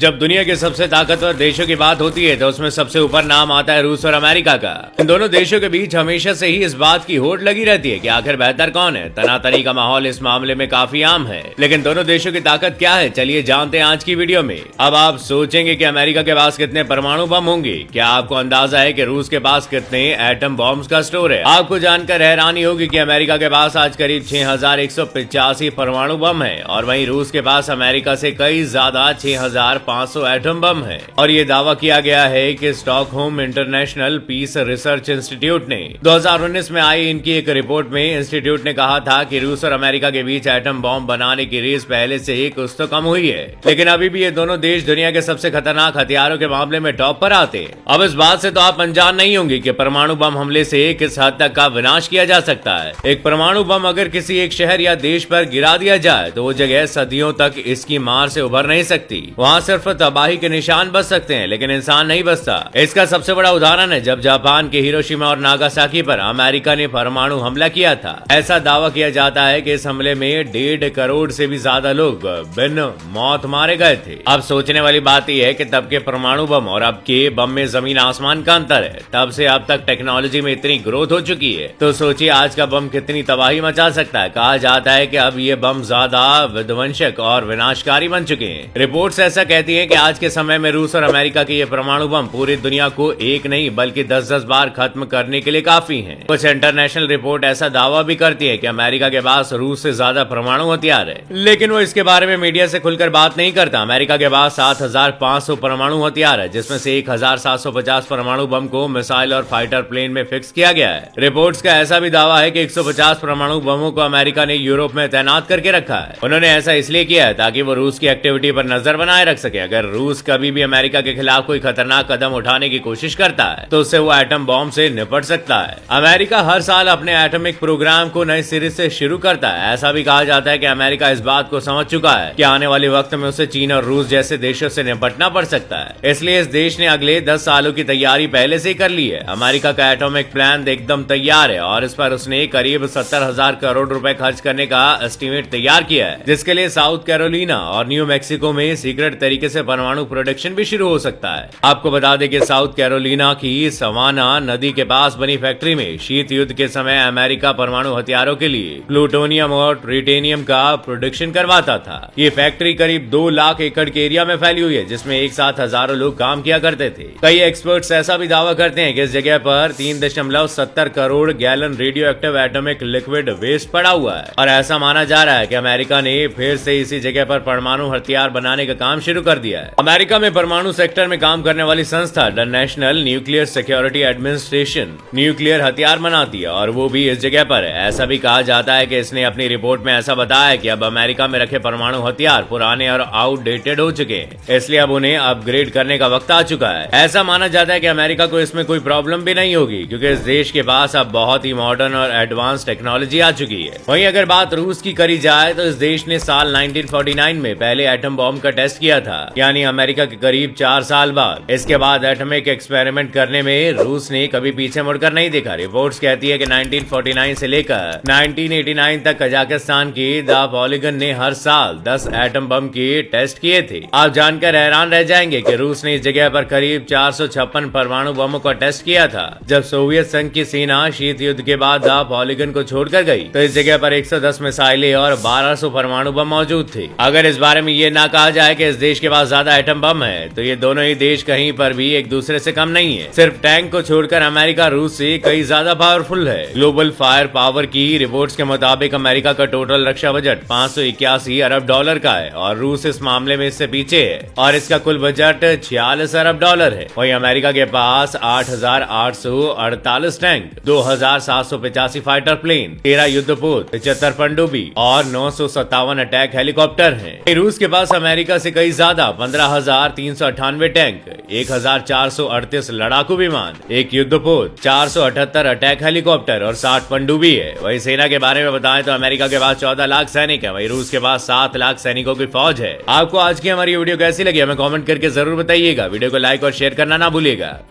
जब दुनिया के सबसे ताकतवर देशों की बात होती है तो उसमें सबसे ऊपर नाम आता है रूस और अमेरिका का। इन दोनों देशों के बीच हमेशा से ही इस बात की होड़ लगी रहती है कि आखिर बेहतर कौन है। तनातनी का माहौल इस मामले में काफी आम है, लेकिन दोनों देशों की ताकत क्या है, चलिए जानते हैं आज की वीडियो में। अब आप सोचेंगे कि अमेरिका के पास कितने परमाणु बम होंगे। क्या आपको अंदाजा है कि रूस के पास कितने एटम बॉम्ब्स का स्टोर है? आपको जानकर हैरानी होगी कि अमेरिका के पास आज करीब 6185 परमाणु बम है और वहीं रूस के पास अमेरिका से कई ज्यादा 6500 एटम बम है। और ये दावा किया गया है कि Stockholm International Peace Research Institute ने 2019 में आई इनकी एक रिपोर्ट में इंस्टीट्यूट ने कहा था कि रूस और अमेरिका के बीच एटम बॉम्ब बनाने की रेस पहले से ही कुछ तो कम हुई है, लेकिन अभी भी ये दोनों देश दुनिया के सबसे खतरनाक हथियारों के मामले में टॉप पर आते हैं। अब इस बात से तो आप अनजान नहीं होंगे कि परमाणु बम हमले से किस हद तक का विनाश किया जा सकता है। एक परमाणु बम अगर किसी एक शहर या देश पर गिरा दिया जाए तो वो जगह सदियों तक इसकी मार से उभर नहीं सकती। वहाँ सिर्फ तबाही के निशान बच सकते हैं, लेकिन इंसान नहीं बचता। इसका सबसे बड़ा उदाहरण है जब जापान के हिरोशिमा और नागासाकी पर अमेरिका ने परमाणु हमला किया था। ऐसा दावा किया जाता है कि इस हमले में 1.5 करोड़ से भी ज्यादा लोग बिन मौत मारे गए थे। अब सोचने वाली बात यह है कि तब के परमाणु बम और अब के बम में जमीन आसमान का अंतर है। तब से अब तक टेक्नोलॉजी में इतनी ग्रोथ हो चुकी है, तो सोचिए आज का बम कितनी तबाही मचा सकता है। कहा जाता है कि अब ये बम ज्यादा विध्वंसक और विनाशकारी बन चुके हैं। रिपोर्ट्स ऐसा कहती है कि आज के समय में रूस और अमेरिका के ये परमाणु बम पूरी दुनिया को एक नहीं बल्कि 10-10 बार खत्म करने के लिए काफी हैं। कुछ इंटरनेशनल रिपोर्ट ऐसा दावा भी करती है कि अमेरिका के पास रूस से ज्यादा परमाणु हथियार है, लेकिन वो इसके बारे में मीडिया से खुलकर बात नहीं करता। अमेरिका के पास 7500 परमाणु हथियार है, जिसमें से 1750 परमाणु बम को मिसाइल और फाइटर प्लेन में फिक्स किया गया है। रिपोर्ट्स का ऐसा भी दावा है कि 150 परमाणु बमों को अमेरिका ने यूरोप में तैनात करके रखा है। उन्होंने ऐसा इसलिए किया है ताकि वो रूस की एक्टिविटी पर नजर बनाए रख सके। अगर रूस कभी भी अमेरिका के खिलाफ कोई खतरनाक कदम उठाने की कोशिश करता है तो उससे वो एटम बॉम्ब से निपट सकता है। अमेरिका हर साल अपने एटॉमिक प्रोग्राम को नए सिरे से शुरू करता है। ऐसा भी कहा जाता है कि अमेरिका इस बात को समझ चुका है कि आने वाले वक्त में उसे चीन और रूस जैसे देशों से निपटना पड़ सकता है। इसलिए इस देश ने अगले 10 सालों की तैयारी पहले से ही कर ली है। अमेरिका का एटॉमिक प्लान एकदम तैयार है और इस पर उसने करीब 70,000 करोड़ रुपए खर्च करने का एस्टीमेट तैयार किया है, जिसके लिए साउथ कैरोलिना और न्यू मैक्सिको में सीक्रेट तरीके से परमाणु प्रोडक्शन भी शुरू हो सकता है। आपको बता दें कि साउथ कैरोलिना की सवाना नदी के पास बनी फैक्ट्री में शीत युद्ध के समय अमेरिका परमाणु हथियारों के लिए प्लूटोनियम और ट्रिटेनियम का प्रोडक्शन करवाता था। ये फैक्ट्री करीब 2 लाख एकड़ के एरिया में फैली हुई है, जिसमें एक साथ हजारों लोग काम किया करते थे। कई एक्सपर्ट्स ऐसा भी दावा करते हैं कि इस जगह पर 3.70 crore gallon radioactive atomic liquid waste पड़ा हुआ है और ऐसा माना जा रहा है कि अमेरिका ने फिर से इसी जगह पर परमाणु हथियार बनाने का काम शुरू कर दिया है। अमेरिका में परमाणु सेक्टर में काम करने वाली संस्था the national nuclear security administration nuclear हथियार बनाती है और वो भी इस जगह पर है। ऐसा भी कहा जाता है कि इसने अपनी रिपोर्ट में ऐसा बताया है कि अब अमेरिका में रखे परमाणु हथियार पुराने और आउटडेटेड हो चुके हैं, इसलिए अब उन्हें अपग्रेड करने का वक्त आ चुका है। ऐसा माना जाता है कि अमेरिका को इसमें कोई प्रॉब्लम भी नहीं होगी, क्योंकि इस देश के पास अब बहुत ही मॉडर्न और एडवांस टेक्नोलॉजी आ चुकी है। वहीं अगर बात रूस की करी जाए तो इस देश ने साल 1949 में पहले एटम बॉम्ब का टेस्ट किया था, यानी अमेरिका के करीब 4 साल बाद। इसके बाद एटॉमिक एक्सपेरिमेंट करने में रूस ने कभी पीछे मुड़कर नहीं देखा। रिपोर्ट्स कहती है कि 1949 से लेकर 1989 तक कजाकिस्तान की द पॉलीगन ने हर साल 10 एटम बम के टेस्ट किए थे। आप जानकर हैरान रह जाएंगे कि रूस ने इस जगह पर करीब 456 परमाणु बमों का टेस्ट किया था। जब सोवियत संघ की सेना शीत युद्ध के बाद द पॉलीगन को छोड़कर गई तो इस जगह पर 110 मिसाइलें और 1200 परमाणु बम मौजूद थे। अगर इस बारे में ये ना कहा जाए कि इस देश के पास ज्यादा एटम बम है तो ये दोनों ही देश कहीं पर भी एक दूसरे से कम नहीं है। सिर्फ टैंक को छोड़कर अमेरिका रूस से कई ज्यादा पावरफुल है। ग्लोबल फायर पावर की रिपोर्ट्स के मुताबिक अमेरिका का टोटल रक्षा बजट 581 अरब डॉलर का है और रूस इस मामले में इससे पीछे है और इसका कुल बजट 46 अरब डॉलर है। वहीं अमेरिका के पास 8,848 टैंक, 2,785 फाइटर प्लेन, 13 युद्धपोत, 75 पनडुब्बी और 957 अटैक हेलीकॉप्टर हैं। रूस के पास अमेरिका से कई ज्यादा 15,398 टैंक, 1,438 लड़ाकू विमान, 1 युद्धपोत, 478 अटैक हेलीकॉप्टर और 60 पनडुब्बी है। वही सेना के बारे में बताएं तो अमेरिका के पास 14 लाख सैनिक है, वही रूस के पास 7 लाख सैनिकों की फौज है। आपको आज की हमारी वीडियो कैसी लगी हमें कमेंट करके जरूर बताइएगा। वीडियो को लाइक और शेयर करना ना भूलिएगा।